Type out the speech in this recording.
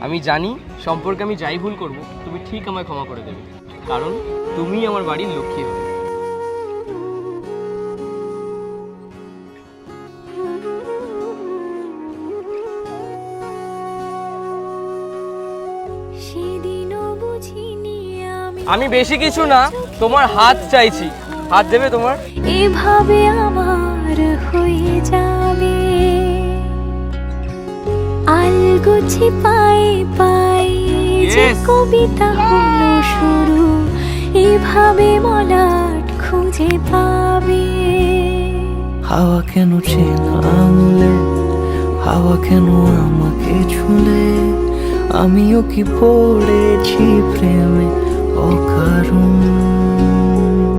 আমি জানি সম্পর্কে আমি যাই ভুল করব তুমি ঠিক আমায় ক্ষমা করে দেবে, কারণ তুমি আমার বাড়ির লক্ষ্মী হবে। আমি বেশি কিছু না, তোমার হাত চাইছি। হাত দেবে তোমার? এভাবে আমার হয়ে যাবে আলগোছি পায়ে পায়ে যে কবিতা হলো শুরু, এভাবে মলাট খুঁজে পাবে। হাওয়া কেন চেনা আঙুলে, হাওয়া কেন আমাকে ছুলে, আমিও কি পড়েছি প্রেমে অকারণ।